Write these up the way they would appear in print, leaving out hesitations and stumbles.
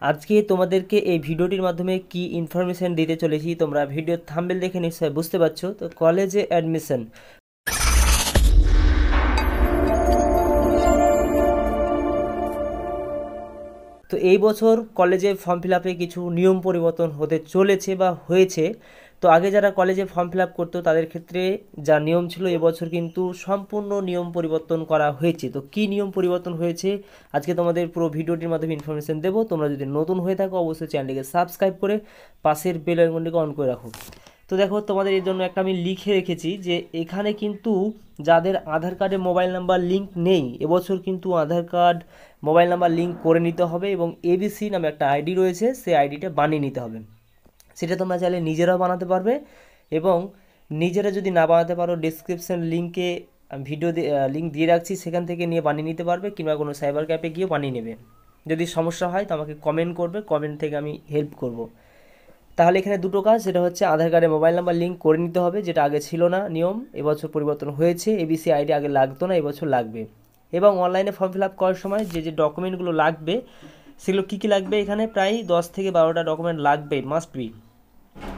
আজকে তোমাদেরকে এই ভিডিওটির মাধ্যমে কি ইনফরমেশন দিতে চলেছি তোমরা ভিডিওর থাম্বনেল দেখে নিশ্চয়ই বুঝতে পারছো। তো কলেজে অ্যাডমিশন, তো এই বছর কলেজে ফর্ম ফিল আপে কিছু নিয়ম পরিবর্তন হতে চলেছে বা হয়েছে। তো আগে যারা কলেজে ফর্ম ফিল আপ করতো তাদের ক্ষেত্রে যা নিয়ম ছিল, এবছর কিন্তু সম্পূর্ণ নিয়ম পরিবর্তন করা হয়েছে। তো কী নিয়ম পরিবর্তন হয়েছে আজকে তোমাদের পুরো ভিডিওটির মাধ্যমে ইনফরমেশন দেবো। তোমরা যদি নতুন হয়ে থাকো অবশ্যই চ্যানেলটিকে সাবস্ক্রাইব করে পাশের বেল আইকনটিকে অন করে রাখো। তো দেখো, তোমাদের এর জন্য একটা আমি লিখে রেখেছি যে এখানে কিন্তু যাদের আধার কার্ডে মোবাইল নাম্বার লিঙ্ক নেই, এবছর কিন্তু আধার কার্ড মোবাইল নাম্বার লিঙ্ক করে নিতে হবে এবং এবিসি নামে একটা আইডি রয়েছে, সেই আইডিটা বানিয়ে নিতে হবে। সেটা তোমরা চাইলে নিজেরাও বানাতে পারবে এবং নিজেরা যদি না বানাতে পারো ডিসক্রিপশন লিঙ্কে ভিডিও লিঙ্ক দিয়ে রাখছি, সেখান থেকে নিয়ে বানিয়ে নিতে পারবে কিংবা কোনো সাইবার ক্যাফে গিয়েও বানিয়ে নেবে। যদি সমস্যা হয় তো আমাকে কমেন্ট করবে, কমেন্ট থেকে আমি হেল্প করব। তাহলে এখানে দুটো কাজ, সেটা হচ্ছে আধার কার্ডে মোবাইল নাম্বার লিঙ্ক করে নিতে হবে, যেটা আগে ছিল না নিয়ম, এবছর পরিবর্তন হয়েছে। এবিসি আইডি আগে লাগতো না, এবছর লাগবে। এবং অনলাইনে ফর্ম ফিল আপ করার সময় যে যে ডকুমেন্টগুলো লাগবে সেগুলো কী কী লাগবে, এখানে প্রায় 10 থেকে 12টা ডকুমেন্ট লাগবে, মাস্ট বি।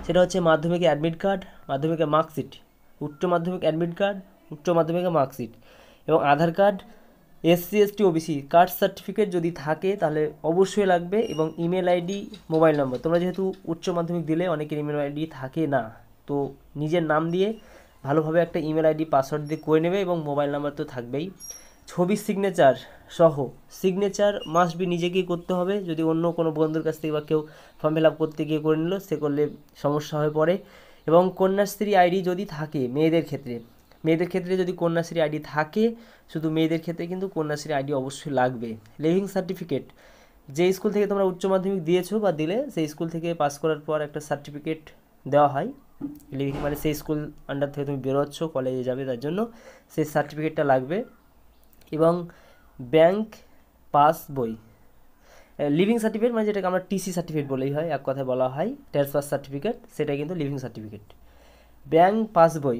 সেটা হচ্ছে মাধ্যমিকের অ্যাডমিট কার্ড, মাধ্যমিকের মার্কশিট, উচ্চ মাধ্যমিক অ্যাডমিট কার্ড, উচ্চ মাধ্যমিকের মার্কশিট এবং Aadhaar card, SC ST OBC caste certificate যদি থাকে তাহলে অবশ্যই লাগবে, এবং ইমেল আইডি, মোবাইল নম্বর। তোমরা যেহেতু উচ্চ মাধ্যমিক দিলে অনেকের ইমেল আইডি থাকে না, তো নিজের নাম দিয়ে ভালোভাবে একটা ইমেল আইডি পাসওয়ার্ড দিয়ে করে নেবে এবং মোবাইল নাম্বার তো থাকবেই। ছবি সিগনেচার সহ, সিগনেচার মাস্ট বি নিজেকেই করতে হবে, যদি অন্য কোনো বন্ধুর কাছ থেকে বা কেউ ফর্ম ফিল আপ করতে গিয়ে করে নিল সে করলে সমস্যা হয়ে পড়ে। এবং কন্যাশ্রী আইডি যদি থাকে মেয়েদের ক্ষেত্রে, মেয়েদের ক্ষেত্রে যদি কন্যাশ্রী আইডি থাকে, শুধু মেয়েদের ক্ষেত্রে কিন্তু কন্যাশ্রী আইডি অবশ্যই লাগবে। লিভিং সার্টিফিকেট, যে স্কুল থেকে তোমরা উচ্চ মাধ্যমিক দিয়েছো বা দিলে সেই স্কুল থেকে পাস করার পর একটা সার্টিফিকেট দেওয়া হয়। লিভিং মানে সেই স্কুল আন্ডার থেকে তুমি বেরোচ্ছ, কলেজে যাবে, তার জন্য সেই সার্টিফিকেটটা লাগবে। এবং ব্যাংক পাস বই, লিভিং সার্টিফিকেট মানে যেটাকে আমরা টিসি সার্টিফিকেট বলেই হয়, এক কথায় বলা হয় ট্রান্সফার সার্টিফিকেট, সেটা কিন্তু লিভিং সার্টিফিকেট। ব্যাংক পাসবই,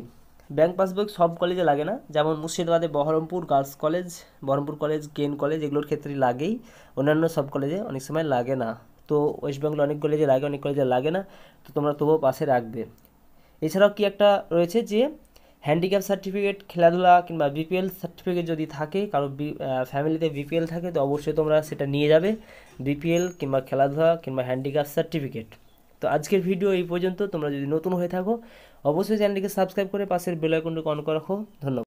ব্যাংক পাসবই সব কলেজে লাগে না, যেমন মুর্শিদাবাদে Baharampur girls college, Baharampur college, কেন কলেজ, এগুলোর ক্ষেত্রে লাগেই, অন্যান্য সব কলেজে অনেক সময় লাগে না। তো ওয়েস্ট বেঙ্গল অনেক কলেজে লাগে, অনেক কলেজে লাগে না, তো তোমরা তবুও পাশে রাখবে। এছাড়াও কি একটা রয়েছে যে হ্যান্ডিক্যাপ সার্টিফিকেট, খেলাধুলা কিংবা বিপিএল সার্টিফিকেট যদি থাকে, কারো ফ্যামিলিতে বিপিএল থাকে তো অবশ্যই তোমরা সেটা নিয়ে যাবে, বিপিএল কিংবা খেলাধুলা কিংবা হ্যান্ডিক্যাপ সার্টিফিকেট। তো আজকের ভিডিও এই পর্যন্ত। তোমরা যদি নতুন হয়ে থাকো অবশ্যই চ্যানেলটিকে সাবস্ক্রাইব করে পাশের বেল আইকনটি অন করে রাখো। ধন্যবাদ।